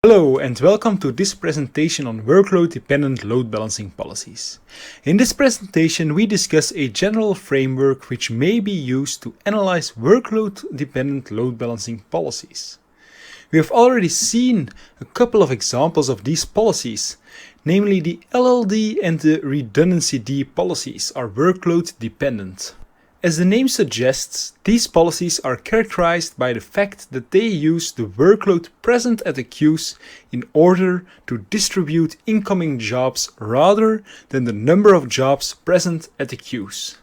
Hello and welcome to this presentation on workload-dependent load balancing policies. In this presentation we discuss a general framework which may be used to analyze workload-dependent load balancing policies. We have already seen a couple of examples of these policies, namely the LLD and the redundancy D policies are workload-dependent. As the name suggests, these policies are characterized by the fact that they use the workload present at the queues in order to distribute incoming jobs rather than the number of jobs present at the queues.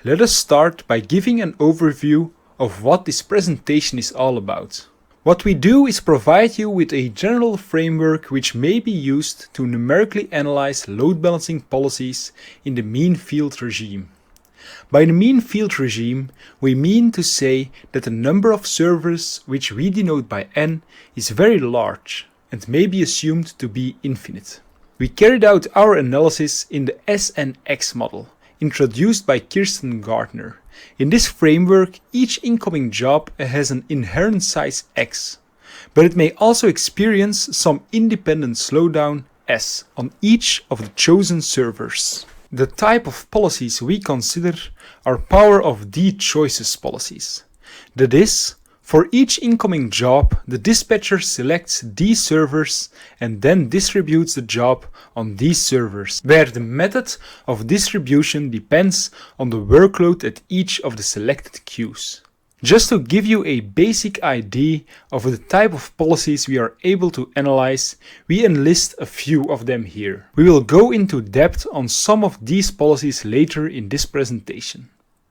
Let us start by giving an overview of what this presentation is all about. What we do is provide you with a general framework which may be used to numerically analyze load balancing policies in the mean field regime. By the mean field regime, we mean to say that the number of servers, which we denote by n, is very large and may be assumed to be infinite. We carried out our analysis in the SNX model, introduced by Kirsten Gardner. In this framework, each incoming job has an inherent size x, but it may also experience some independent slowdown s on each of the chosen servers. The type of policies we consider are power of D choices policies. That is, for each incoming job, the dispatcher selects these servers and then distributes the job on these servers, where the method of distribution depends on the workload at each of the selected queues. Just to give you a basic idea of the type of policies we are able to analyze, we enlist a few of them here. We will go into depth on some of these policies later in this presentation.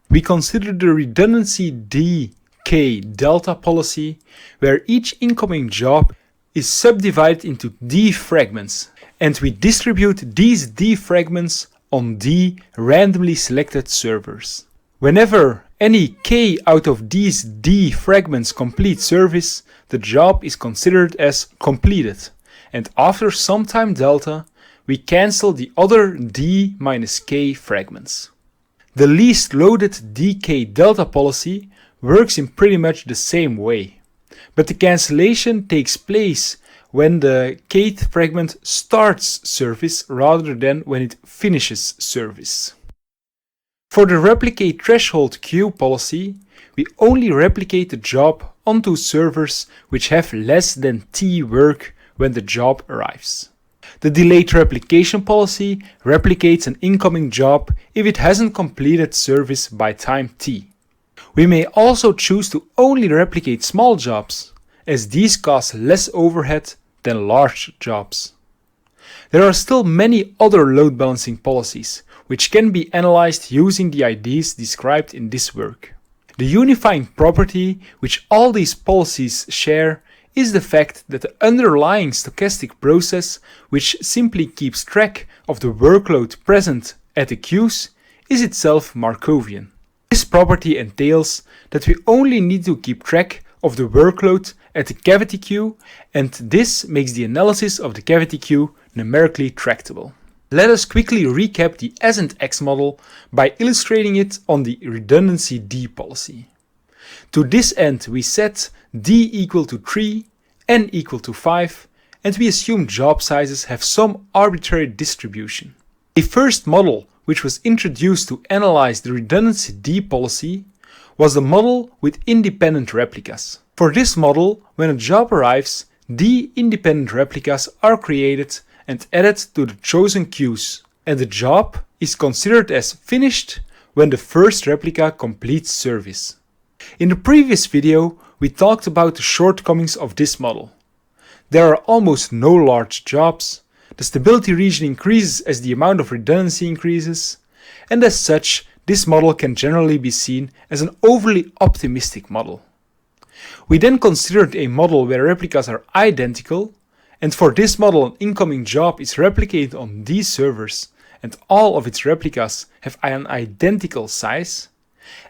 We consider the redundancy D-K delta policy, where each incoming job is subdivided into D fragments, and we distribute these D fragments on D randomly selected servers. Whenever any k out of these D fragments complete service, the job is considered as completed, and after some time delta, we cancel the other D minus k fragments. The least loaded dk delta policy works in pretty much the same way, but the cancellation takes place when the kth fragment starts service rather than when it finishes service. For the replicate threshold queue policy, we only replicate the job onto servers which have less than t work when the job arrives. The delayed replication policy replicates an incoming job if it hasn't completed service by time t. We may also choose to only replicate small jobs, as these cost less overhead than large jobs. There are still many other load balancing policies, which can be analyzed using the ideas described in this work. The unifying property which all these policies share is the fact that the underlying stochastic process, which simply keeps track of the workload present at the queues, is itself Markovian. This property entails that we only need to keep track of the workload at the cavity queue, and this makes the analysis of the cavity queue numerically tractable. Let us quickly recap the SNX model by illustrating it on the redundancy D policy. To this end, we set D equal to 3, N equal to 5, and we assume job sizes have some arbitrary distribution. A first model which was introduced to analyze the redundancy D policy was the model with independent replicas. For this model, when a job arrives, D independent replicas are created and added to the chosen queues, and the job is considered as finished when the first replica completes service. In the previous video, we talked about the shortcomings of this model. There are almost no large jobs, the stability region increases as the amount of redundancy increases, and as such, this model can generally be seen as an overly optimistic model. We then considered a model where replicas are identical, and for this model an incoming job is replicated on these servers and all of its replicas have an identical size.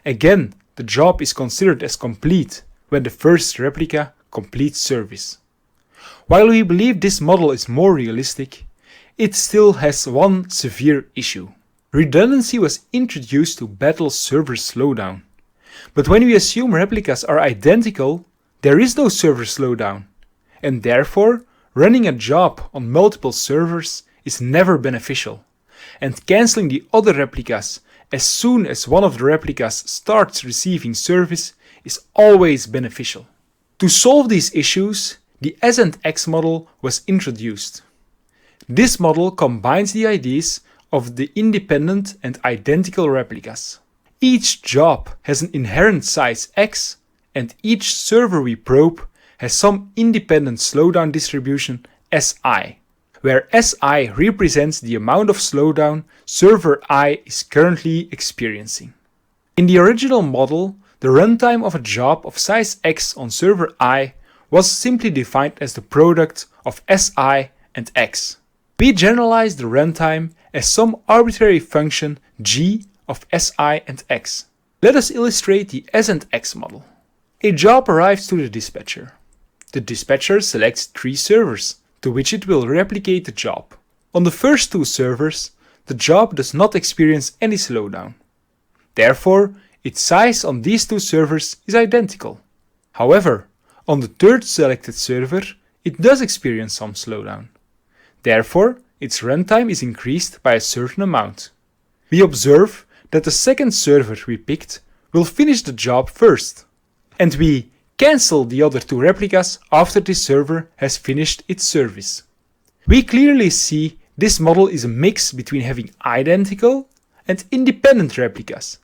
Again, the job is considered as complete when the first replica completes service. While we believe this model is more realistic, it still has one severe issue. Redundancy was introduced to battle server slowdown. But when we assume replicas are identical, there is no server slowdown, and therefore running a job on multiple servers is never beneficial, and cancelling the other replicas as soon as one of the replicas starts receiving service is always beneficial. To solve these issues, the S and X model was introduced. This model combines the ideas of the independent and identical replicas. Each job has an inherent size x, and each server we probe has some independent slowdown distribution Si, where Si represents the amount of slowdown server I is currently experiencing. In the original model, the runtime of a job of size x on server I was simply defined as the product of Si and x. We generalize the runtime as some arbitrary function g of Si and x. Let us illustrate the S and X model. A job arrives to the dispatcher. The dispatcher selects 3 servers to which it will replicate the job. On the first 2 servers, the job does not experience any slowdown. Therefore, its size on these 2 servers is identical. However, on the third selected server, it does experience some slowdown. Therefore, its runtime is increased by a certain amount. We observe that the second server we picked will finish the job first, and we cancel the other 2 replicas after this server has finished its service. We clearly see this model is a mix between having identical and independent replicas,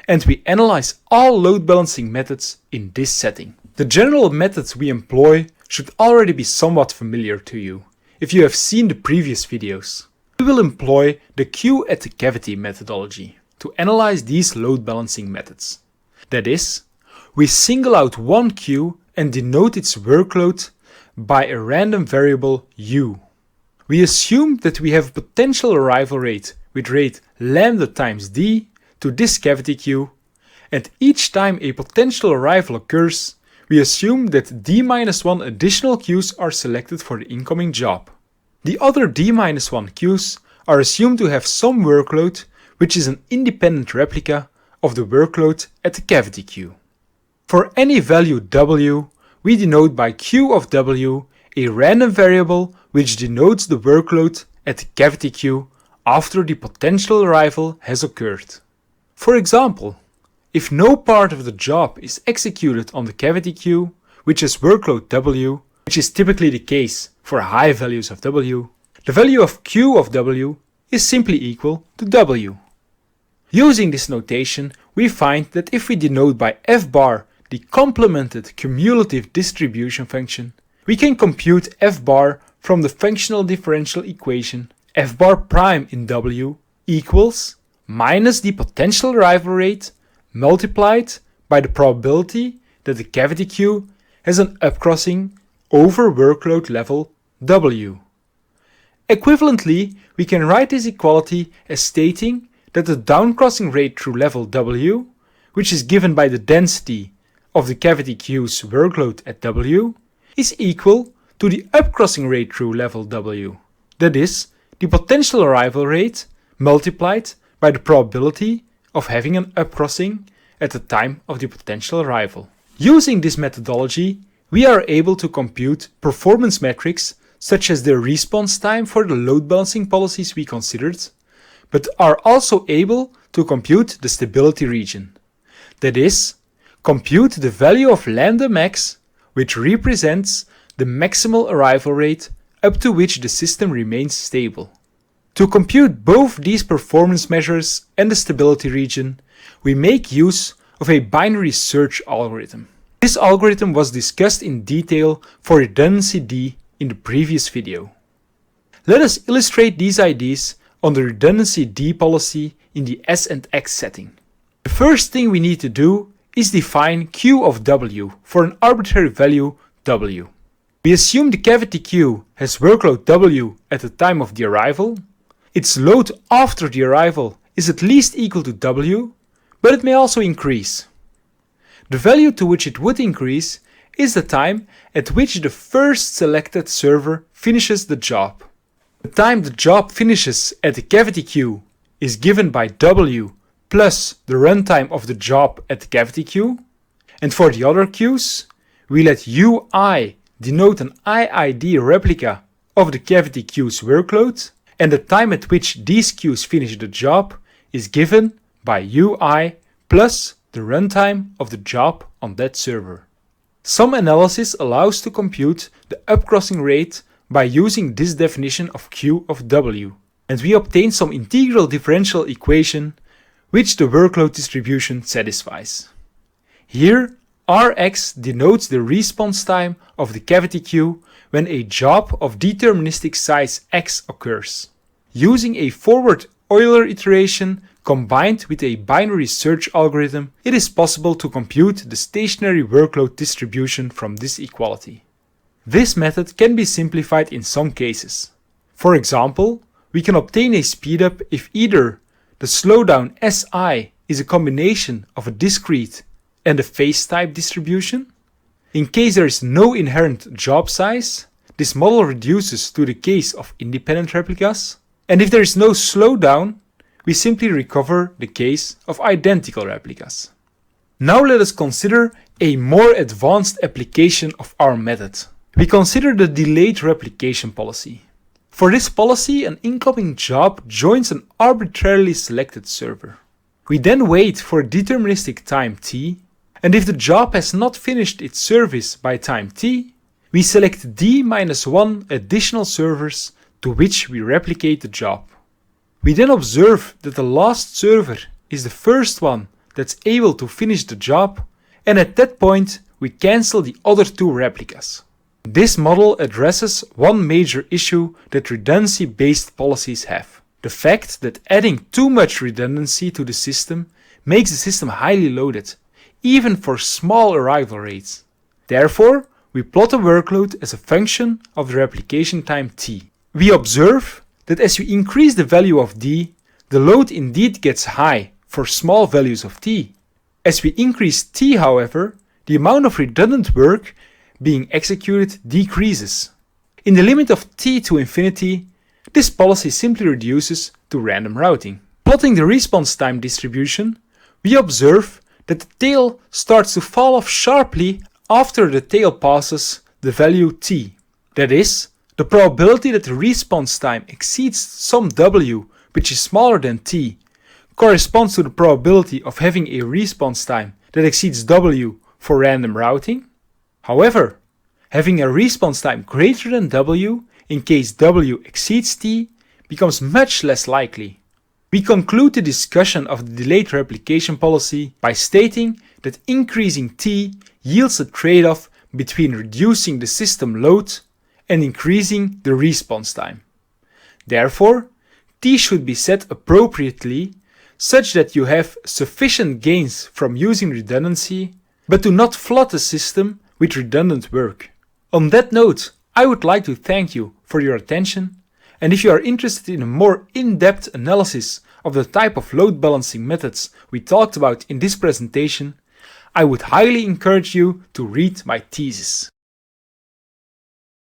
and we analyze all load balancing methods in this setting. The general methods we employ should already be somewhat familiar to you if you have seen the previous videos. We will employ the queue at the cavity methodology to analyze these load balancing methods. That is, we single out one queue and denote its workload by a random variable u. We assume that we have a potential arrival rate with rate lambda times d to this cavity queue, and each time a potential arrival occurs, we assume that d-1 additional queues are selected for the incoming job. The other d-1 queues are assumed to have some workload which is an independent replica of the workload at the cavity queue. For any value w, we denote by q of w a random variable which denotes the workload at the cavity queue after the potential arrival has occurred. For example, if no part of the job is executed on the cavity queue, which has workload w, which is typically the case for high values of w, the value of q of w is simply equal to w. Using this notation, we find that if we denote by f bar the complemented cumulative distribution function, we can compute f bar from the functional differential equation f bar prime in w equals minus the potential arrival rate multiplied by the probability that the cavity queue has an upcrossing over workload level w. Equivalently, we can write this equality as stating that the downcrossing rate through level w, which is given by the density of the cavity queue's workload at w, is equal to the upcrossing rate through level w, that is, the potential arrival rate multiplied by the probability of having an upcrossing at the time of the potential arrival. Using this methodology, we are able to compute performance metrics such as the response time for the load balancing policies we considered, but are also able to compute the stability region. That is, compute the value of lambda max, which represents the maximal arrival rate up to which the system remains stable. To compute both these performance measures and the stability region, we make use of a binary search algorithm. This algorithm was discussed in detail for redundancy D in the previous video. Let us illustrate these ideas on the redundancy D policy in the S and X setting. The first thing we need to do is define Q of W for an arbitrary value W. We assume the cavity queue has workload W at the time of the arrival. Its load after the arrival is at least equal to W, but it may also increase. The value to which it would increase is the time at which the first selected server finishes the job. The time the job finishes at the cavity queue is given by W plus the runtime of the job at the cavity queue, and for the other queues, we let Ui denote an IID replica of the cavity queue's workload, and the time at which these queues finish the job is given by UI plus the runtime of the job on that server. Some analysis allows to compute the upcrossing rate by using this definition of Q of W, and we obtain some integral differential equation which the workload distribution satisfies. Here, Rx denotes the response time of the cavity queue when a job of deterministic size x occurs. Using a forward Euler iteration combined with a binary search algorithm, it is possible to compute the stationary workload distribution from this equality. This method can be simplified in some cases. For example, we can obtain a speedup if either the slowdown Si is a combination of a discrete and a phase type distribution. In case there is no inherent job size, this model reduces to the case of independent replicas, and if there is no slowdown, we simply recover the case of identical replicas. Now let us consider a more advanced application of our method. We consider the delayed replication policy. For this policy, an incoming job joins an arbitrarily selected server. We then wait for a deterministic time t, and if the job has not finished its service by time t, we select d-1 additional servers to which we replicate the job. We then observe that the last server is the first one that's able to finish the job, and at that point we cancel the other two replicas. This model addresses one major issue that redundancy-based policies have: the fact that adding too much redundancy to the system makes the system highly loaded, even for small arrival rates. Therefore, we plot a workload as a function of the replication time t. We observe that as we increase the value of d, the load indeed gets high for small values of t. As we increase t, however, the amount of redundant work being executed decreases. In the limit of t to infinity, this policy simply reduces to random routing. Plotting the response time distribution, we observe that the tail starts to fall off sharply after the tail passes the value t. That is, the probability that the response time exceeds some w which is smaller than t corresponds to the probability of having a response time that exceeds w for random routing. However, having a response time greater than w in case w exceeds t becomes much less likely. We conclude the discussion of the delayed replication policy by stating that increasing t yields a trade-off between reducing the system load and increasing the response time. Therefore, t should be set appropriately such that you have sufficient gains from using redundancy, but do not flood the system with redundant work. On that note, I would like to thank you for your attention, and if you are interested in a more in-depth analysis of the type of load balancing methods we talked about in this presentation, I would highly encourage you to read my thesis.